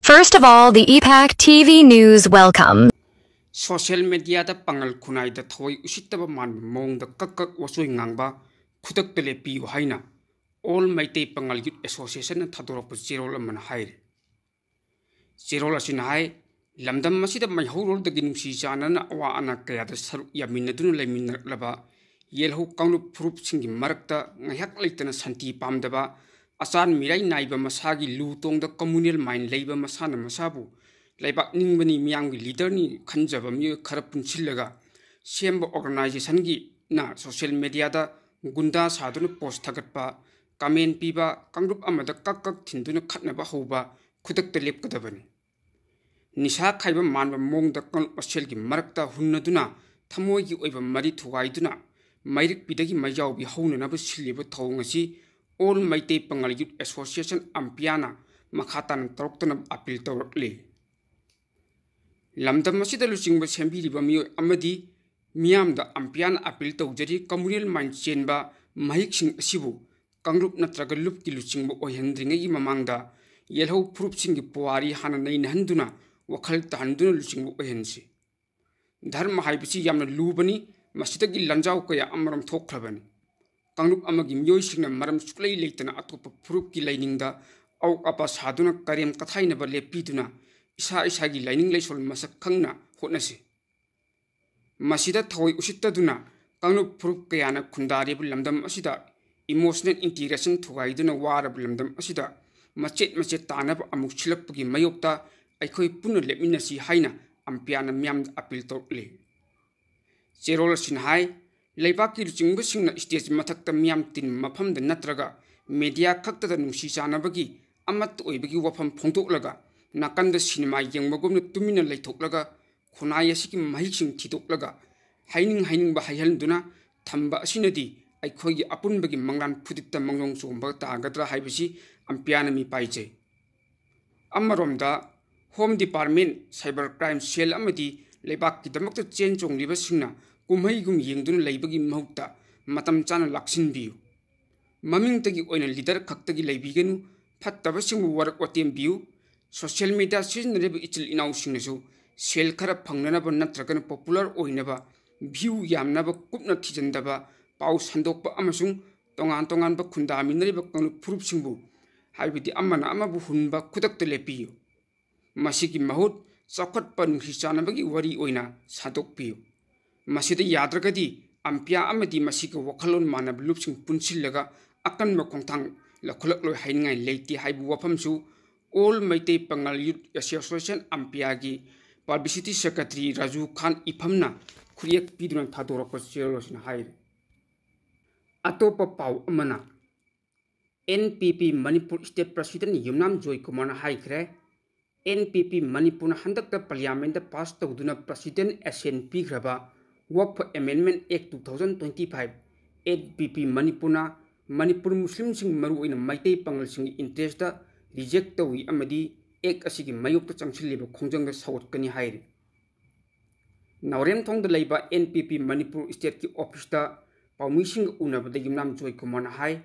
First of all, the EPAC TV News welcome. Social media da pangal kunai da thoi usitaba man mong da kakak wasoi ngangba khudak tele pi haina all maite pangal youth association na thadora pu zero man haire zero la sin hai lamdam masida mai horol da ginung si jana na wa ana kaya da saru yamin dun lemin laba yelho kaunu proof singi marakta ngahak leitana santi pamdaba asan mirai naiba masagi lu tong da communal mind leiba masana masabu laibak ningbani miyamgi leader ni khanjaba mi khara punchillaga semba organization gi na social media da gunda saduna post thagatpa comment piba kangrup amada kak thinduna khatnaba hoba khudak te lepkadabani nisha khaiba manba mong da kon osel gi marakta hunnaduna thamoi gi oiba mari thugaiduna mairik pidagi mayaw bi howna na ba siliba thongasi all maite pangal youth association ampiana makhatan toroktana appeal tawrle lamdam masida luchingba sembiriba mi amadi miyamda ampian appeal tawjari communal mind chenba mahiksing asibu kangrup natraga lup ki luchingba ohendringi mamangda yelho proof singi puari hana nei handuna wakhal tahanduna luchingba ohensi dharma haibisi yamna lubani masida gi lanjaw kaya amaram thokhrabani kangrup amagi miyoi singna maram suklei leitana atopa proof ki lainingda au apa saduna karem kathaina ba lepiduna isa gi lining leisol masak khangna hotnasi masida thoi usittaduna kangnu proof kayana khundari bu lamdam asida emotional integration thugaiduna wara bu lamdam asida machet tanab amuk chilapgi mayokta aikhoi punna lepminasi haina ampiana myam appeal tokle zerol sin hai leibaki chingbu singna stage mathakta myam tin mafam da natraga media khakta da nungsi chanabagi amat oibagi wafam phongtoklaga nakanda cinema yengbagomna tumina leithoklaga khunai asiki mahiksing thitoklaga haining ba haihanduna thamba asinadi aikhogi apunbagi manglan phuditta manglong chomba tagadra haibisi ampiana mi paije amaromda home department cyber crime cell amadi lebak kidamakta chen chongliba singna kumhaigum yengduna leibagi mahukta matam chana laksin biu maming tagi oina leader khaktagi leibigenu phattaba singbu warak watem biu social media siznareba ichil inaw singnasu sel khara phangnanaba natragana popular oinaba view yamnaba kupna thijandaba pau sandokpa amasung tongan ba khunda minariba kanglu proof singbu haibidi amana amabu hunba khudakta lepiyo masigi mahut chakhat pan hichanabagi wari oina sadokpiyo masida yadragadi ampia amadi masiga wakhalon manab lupsing punsillaga akan ma khongthang lakhulak loi haingai leiti haibu wafamsu all maite pangal youth association ampiagi publicity secretary Raju Khan ifamna khuriyak piduna thadora ko cherosin haire atopa pau amana NPP Manipur State President Yumnam Joy Kumar haikre NPP Manipur handakta parliament da pass tawduna president SNP graba work for amendment act 2025 NPP Manipur Muslim sing maru ina maite pangal sing interest da reject tawi amadi ek asigi mayokta changsilliba khongjangda sawtkani haire naurem thongda leiba NPP Manipur State ki office da pawmising unabada yumnam Joy Kumar hai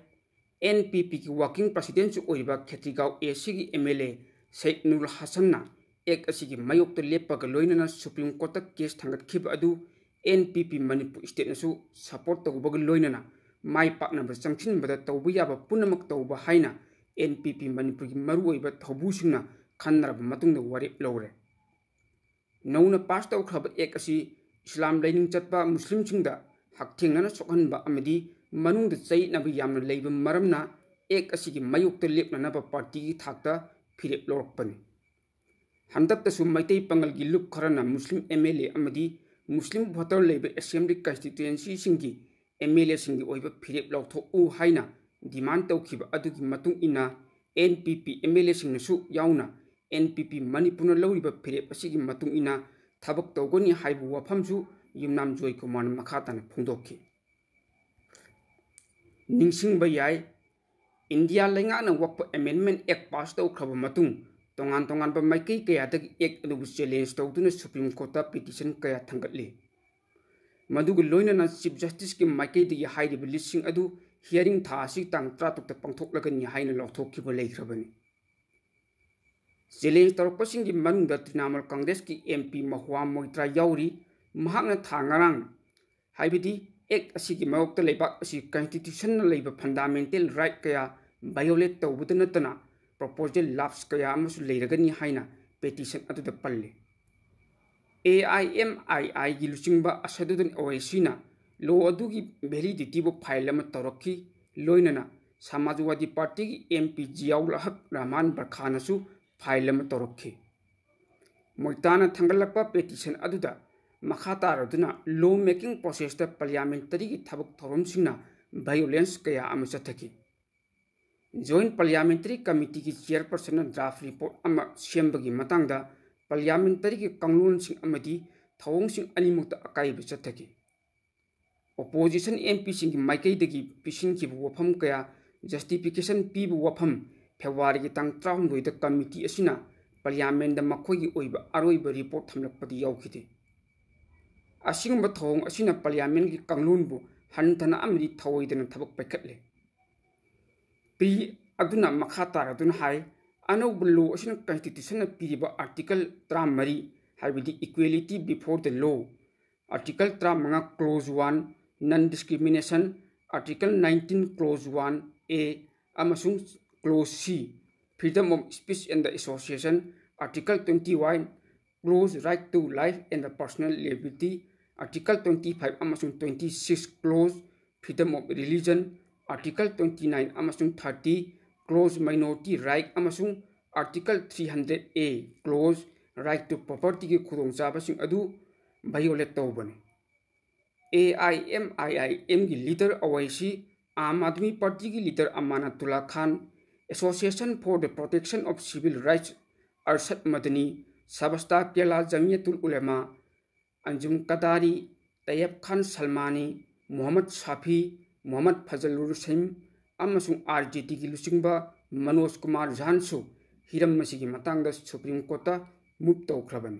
NPP ki working president oiba Khetrigaon AC gi MLA Sheikh Nur Hassan na ek asigi mayokta lepaga loinana Supreme Court case thangat khib adu NPP Manipur State nasu support tawbaga loinana mai pakna ba changchin bada tawbu yaba punamak tawba haina NPP Manipur ki maru oiba thobusingna khanrab matungda warip lore nauna pass taw khaba ek asi Islam laining chatpa Muslim singda hakthengna sokhanba amadi manungda chai nabi yamna leiba maramna ek asi ki mayukta lepna na ba party ki thakta phirep lorpani handakta su maitei pangal gi lup kharana Muslim MLA amadi Muslim voter leiba assembly constituency singi MLA singi oiba phirep lawtho u haina demand tawkiba adugi matung ina NPP MLA singnasu yauna NPP Manipur na lawriba phirep asigi matung ina thabak tawgoni haibu wafamsu Yumnam Joy Kumar makhatana phongdokhi ningsingba yai India lengana work for amendment act pass taw khaba matung tongan ba maikei kaya dag act adugu challenge tawduna Supreme Court petition kaya thangatli madugu loinana Chief Justice ki maikei digi hairiba listing adu hearing tha asi tang 3 pangthoklagani haina lawthokkiba leikrabani challenge तौरपसिंगी मनुंगदा तृणमूल कांग्रेस की MP Mahua Moitra याउरी महाकना थांगारांग हाइबदी act असिगी मवक्ता लेबाक असि कॉन्स्टिट्यूशन लेबा फंडामेंटल राइट कया वायोलेट तौबद नतना प्रपोजल लाप्स कया अमसु लेरगनी हाइना पेटिशन अदुदा पल्ले AIMII की लुचिंगबा असदुदन ओएसिना लो अदुगी वैलिडिटी बो फाइल अमा तौरखी लोइनना समाजवादी पार्टी की MP जियाउल हक रहमान बरखानसु फाइल अमा तौरखी मोइताना थंगलकपा पेटिशन अदुदा मखा तारदुना लॉ मेकिंग प्रोसेस ता पार्लियामेंटरी की थबक थौरमसिंगना वायोलेंस कया अमा चथकी जॉइंट पार्लियामेंटरी कमिटी की चेयरपर्सन ड्राफ्ट रिपोर्ट अमा सेमबगी मतंगदा पार्लियामेंटरी की कांगलोनसिंग अमदी थौंगसिंग अनिमुक्ता अकाइब चथकी ओपोजिशन MP सिंग माइकैदगी पिसिनखिबु वफम कया जस्टिफिकेशन पीबु वफम फेब्रुआरी की तंग 19 कमिटी असिना पार्लियामेंट मखोगी ओइबा अरोइबा रिपोर्ट थमलकपदी याउखिदे असिगुंबा थौंग असिना पार्लियामेंट की कांगलोनबु हनथना अमदी थौइदना थबक पैखटले पी अदुना मखा तारदुना हाय अनौब लॉ असिना कॉन्स्टिट्यूशन पीरिबा आर्टिकल 33 हाइबदी equality before the law article 35 clause 1 non discrimination article 19 clause 1A अमसुंग clause C freedom of speech and the association article 21 clause right to life and the personal liberty article 25 अमसुंग 26 clause freedom of religion article 29 अमसुंग 30 clause minority right अमसुंग article 300A clause right to property की खुदोंचाबसिंग अदु violate तौबने AIMIM की leader Owaisi Aam Aadmi party की leader Amanatullah Khan association for the protection of civil rights Arshad Madani सबस्ता केला जमियतुल उलेमा अंजुम कदारी तैयब खान सलमानी मोहम्मद शाफी मोहम्मद फजलुर रहीम अमसुंग RJD की लुचिंगबा मनोज कुमार झानसु हिरम मसिगी मतंगदा सुप्रीम कोर्ट मूव तौखरबनी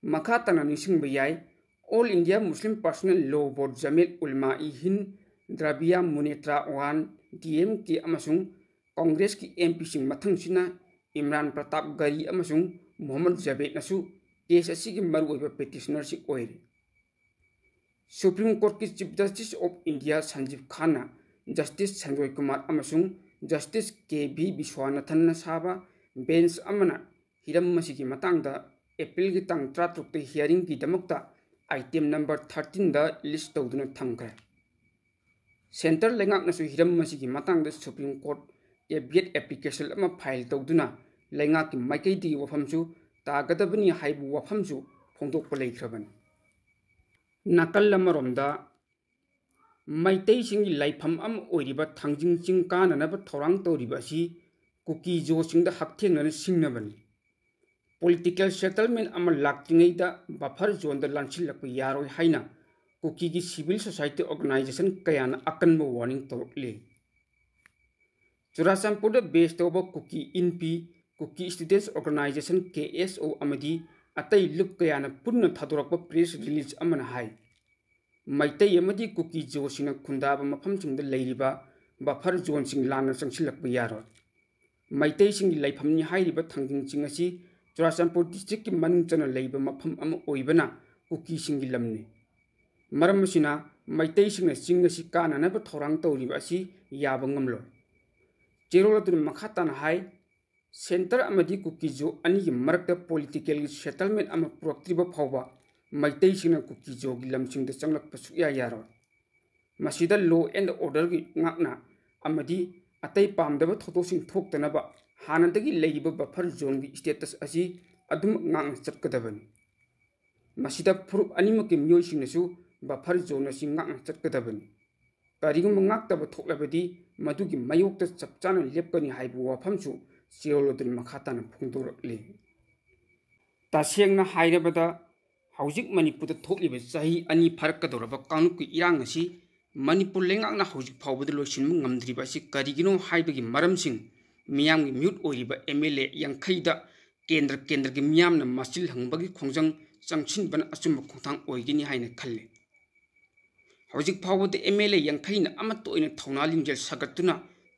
मखा तना निसिंगबा याय all India Muslim personal law board Jamiat Ulama e Hind द्रविया मुनेत्रा वान DMK अमसुंग कांग्रेस की MP सिंग मथंगसिना इमरान प्रताप गरी अमसुंग मोहम्मद जवेद नसु केस असिगी मरुओइबा पेटिशनर सिंग ओइरे सुप्रीम कोर्ट की chief justice of India Sanjiv Khanna justice Sanjay Kumar अमसुंग जस्टिस KV विश्वनाथन साबा बेंच अमना हिरम मसिगी मतंगदा एप्रिल की तंग 33 हियरिंग की दमकता आइटम नंबर 13 दा लिस्ट तौदुना थमखरे सेंटर लेंगाकनसु हिरम मसिगी मतंगदा सुप्रीम कोर्ट केबियट एप्लीकेशन अमा फाइल तौदुना लेंगाकी माइकैदी वफमसु तागदबनी हाइबु वफमसु फोंदोकप लेख्रबनी नाकल अमरोमदा मैतैसिंगी लाइफम अम ओइरिबा थांजिंग चिंग काननबा थौरांग तौरिबा असि कुकी जोसिंगदा हकथेंगना सिंगनबनी पॉलिटिकल सेटलमेंट अमा लाक्त्रिङैदा बफर जोन द लांसिलक यारोय हाइना कुकी की सिविल सोसाइटी ऑर्गेनाइजेशन कयाना अकनबो वार्निंग तौरले चुराचंदपुर बेस तौबा Kuki Inpi Kuki students organisation KSO अमदी अतई look कयाना पुन्न थादोरकबा प्रेस रिलीज अमना हाय मैतै अमदी कुकी जोसिंग खुंदाबा मफमसिंगदा लेरिबा बफर जोन सिंग लाना संसिलक यारोय मैतै सिंग लाइफमनि हाइरिबा थांजिंग चिंग असि चुराचंदपुर डिस्ट्रिक्ट की मनुंग चना लेबा मफम अम ओइबना कुकी सिंगी लमने मरम सिना मैतै सिंगना चिंग असि काननबा थौरांग तौरिबा असि याबा ngamloi चेरोलतुन मखाताना हाय सेंटर अमदी कुकी जो अनि की मरकता पॉलिटिकल सेटलमेंट अम पुरक्त्रिबा फावबा मैतै सिंगना कुकी जो की लमसिंगदा चंगलकपा सुया यारो मसिदा लॉ एंड ऑर्डर की ngakna अमदी अतै पामदबा थोतोसिंग थोक्तनबा हानदगी लेइबा बफर जोन की स्टेटस असि अदुम ngang चटकदबनी मसिदा फुरुप अनिमकी मियोइसिंगसु बफर जोन असि ngang चटकदबनी करिगुम ngakतबा थोक्लबदी मदुगी मयोक्ता चपचाना लेपकनी हाइबु वफमसु चेरोलदुन मखाताना फोंदोरकले तासेंगना हाइरबदा हौजिक मणिपुरदा थोक्लिबा चाही अनि फरकदोरबा कांगुकी इरांग असि मणिपुर लेंगाकना हौजिक फावबदा लोइसिनबा ngamdriba असि करिगिनो हाइबगी मरमसिंग मियामगी म्यूट ओइरिबा MLA यांखैदा केंद्र की मियामना मसिल हंगबगी खोंजंग चंगसिनबना अचुम्बा खोंथांग ओइगिनी हाइना खल्ले हौजिक फावबदा MLA यांखैना अमत ओइना थौना लिंजेल सगतुना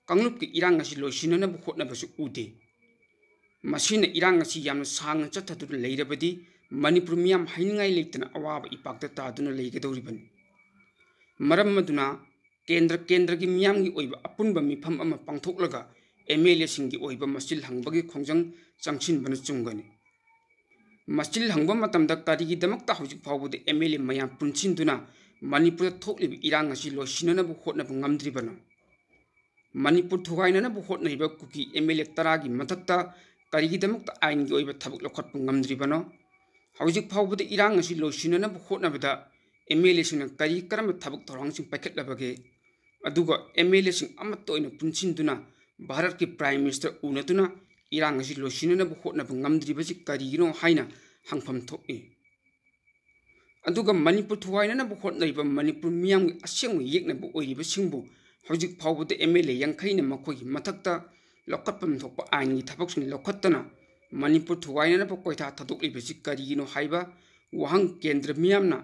कांगलुप की इरांग असि लोइसिननबा होटनबसु उदे मसीना इरांग असी यामना सांग चथदुना लेरबदी मणिपुर मियाम हाइनिंगाई लेतना अवाब इपाक्ता तादुना लेगदौरिबनी मरम मदुना केंद्र की मियाम की ओइबा अपुनबा मिफम अमा पांथोकलगा एमएलए सिंगी ओइबा मसिल हंगबगी खोंजंग चंगसिनबना चुंगनी मसिल हंगबा मतमदा करिगिदमक्ता हौजिक फावबदे एमएलए मयाम पुनसिनदुना मणिपुर थोकलिबा इरांग असी लोसिननबु होटनबु ngamdribano मणिपुर थुगाइननबु होटनैबा कुकी एमएलए 10 की मथक्ता करिगिदमक्ता आइन की ओइबा थबक लखटपु ngamdribano हौजिक फावबदे इरांग असी लोसिननबु होटनबदा एमएलए सिंह करी करम थबक थौरांगसिंग पाइखटलबगे अदुगा एमएलए सिंह अमत्तोइना पुनसिनदुना भारत की प्राइम मिनिस्टर उनदुना इरांग असी लोसिननबु होटनबु ngamdribasi करिगिनो हाइना हंगफम थोकि अदुगा मणिपुर थुगाइननबु होटनैबा मणिपुर मियाम असेंग येकनबु ओइरिबा सिंहबु हौजिक फावबदे एमएलए यांखैना मखोइगी मथक्ता लखटपम थोकपा आइनगी थबकसिंग लखटतना मणिपुर थुगाइननबु कोइथा थदोकलिबसी करिगिनो हाइबा वहंग केंद्र मियामना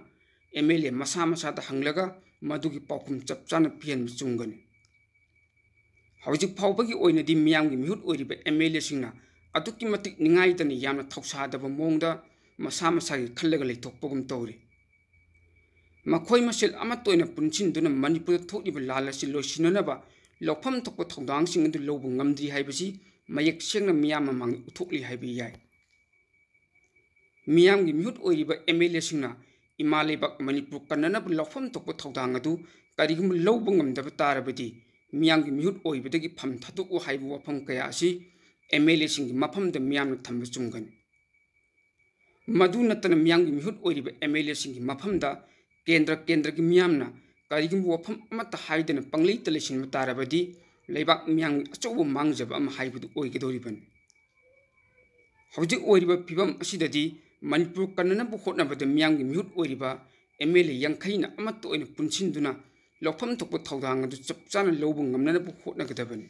एमएलए मसा मसादा हंगलगा मदुगी पाउखुम चपचाना पियन चुंगनी हौजिक फावबगी ओइनदी मियामगी मिहुत ओइरिबा एमएलए सिंगना अदुकी मतिक निंगाइदना यामना थौसादबा मोंगदा मसा मसागी खल्लगा लेथोकपगुम तौरि मखोइ मसेल अमतोइना पुनसिनदुना मणिपुर थोकलिबा लालसी लोसिननबा लौफम थोकपा थौदांगसिंग अदु लौबु ngamdri हाइबसी मयेक सेंगना मियाम ममांग उथोकलि हाइबि याय मियामगी मिहुत ओइरिबा एमएलए सिंगना इमा लेबाक मणिपुर कन्ननबु लौफम थोकपा थौदांग अदु करिगुम लौबु ngamdaba तारबदी मियामगी मिहुत ओइबदगी फम थदुकु हाइबु वफम कया असि एमएलए सिंगी मफमदा मियामना थंब चुंगनी मदु नतन मियामगी मिहुत ओइरिबा एमएलए सिंगी मफमदा केंद्र की मियामना करिगुम वफम अमत हाइदना पंगलेत लेसिन तारबदी लेबाक मियाम अचौब मांगजब अम हाइबदु ओइगदोरिबनी हौजिक ओइरिबा फिबम असिददी मणिपुर कन्ननबु होटनबदा मियामगी मिहुत ओइरिबा एमएलए यांखैना अमत ओइना पुनसिनदुना लौफम थोकपा थौदांग अदु चपचाना लौबु ngamnanabु होटनगदबनी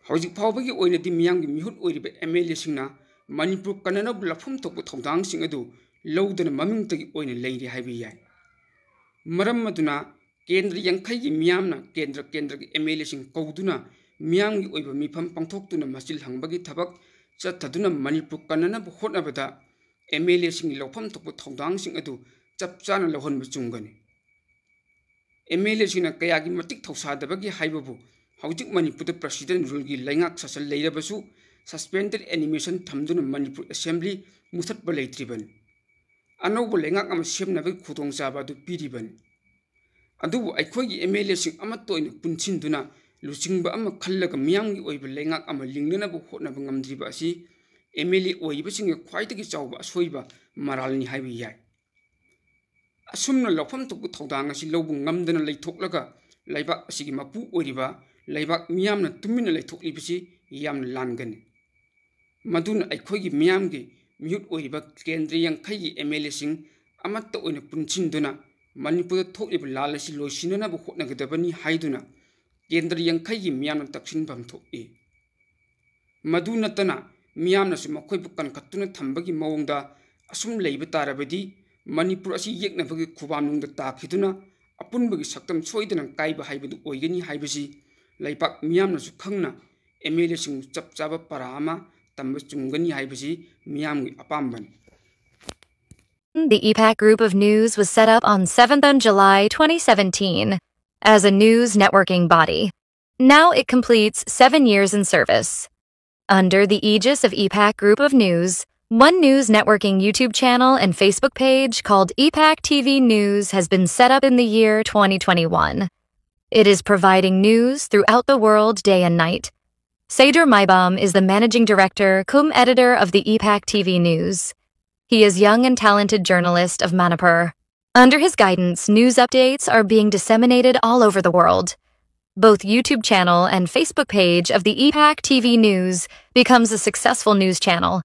हौजिक फावबगी ओइनदी मियामगी मिहुत ओइरिबा एमएलए सिंगना मणिपुर कन्ननबु लौफम थोकपा थौदांगसिंग अदु लौदना ममिंगतगी ओइना लेरि हाइबि याय मरम मदुना केंद्र यांखैगी मियामना केंद्र की एमएलए सिंग कौदुना मियामगी ओइबा मिफम पांथोक्तुना मसिल हंगबगी थबक चथदुना मणिपुर कन्ननबु होटनबदा एमएलए सिंग लौफम थोकपा थौदांगसिंग अदु चपचाना लौहनबु चुंगनी एमएलए सिंगना कयागी मतिक थौसादबगी हाइबबु हौजिक मणिपुर प्रेसिडेंट रूल की लैंगाक ससल लेरबसु सस्पेंडेड एनिमेशन थमदुना मणिपुर असेंबली मुथतबा लेत्रिबनी अनौब लैंगाक अमा सेमनबगी खुदोंचाबा अदु पिरिबनी अदुबु अैखोइगी एमएलए सिंग अमत्तोइना पुनसिनदुना लुचिंगबा अमा खल्लगा मियामगी ओइबा लैंगाक अमा लिंगनबु होटनबा ngamdriba असि एमएलए ओइबसिंग ख्वाइदगी चाउबा असोइबा मरालनि हाइबि याय असुमना लौफम थोकपा थौदांग असि लौबु ngamdana लेथोकलगा लैबाक असिगी मपु ओइरिबा लैबाक मियामना तुमिना लेथोकलिबसि यामना लानगनि मदुना अैखोइगी मियामगी मिहुत ओइरिबा केंद्र यांखैगी एमएलए सिंग अमत्त ओइना पुनसिनदुना मणिपुर थोकलिबा लालसी लोसिननबु होटनगदबनि हाइदुना केंद्र यांखैगी मियामना तक्सिनफम थोकि मदु नतना मियामनासु मखोइबु कनखत्तुना थंबगी मवंगदा असुम लेइबा तारबदी मणिपुर असि येकनबगी खुबामनुंगदा ताखिदुना अपुनबगी सक्तम सोइदना काइबा हाइबदु ओइगनि हाइबसि लैपाक मियामनासु खंगना एमएलए सिंग चपचाबा परामा तंब चुंगनि हाइबसि मियामगी अपाम्बनि The EPAC Group of News was set up on 7th July 2017 as a news networking body. Now it completes 7 years in service. Under the aegis of EPAC Group of News, one news networking YouTube channel and Facebook page called EPAC TV News has been set up in the year 2021. It is providing news throughout the world day and night. Seder Maibam is the managing director cum editor of the EPAC TV News. He is young and talented journalist of Manipur. Under his guidance, news updates are being disseminated all over the world. Both YouTube channel and Facebook page of the EPAC TV News becomes a successful news channel.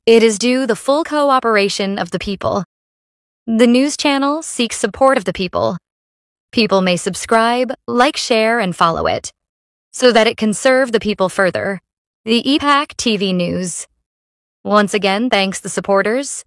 It is due the full cooperation of the people. The news channel seeks support of the people. People may subscribe, like, share, and follow it, so that it can serve the people further. The EPAC TV News. Once again, thanks the supporters.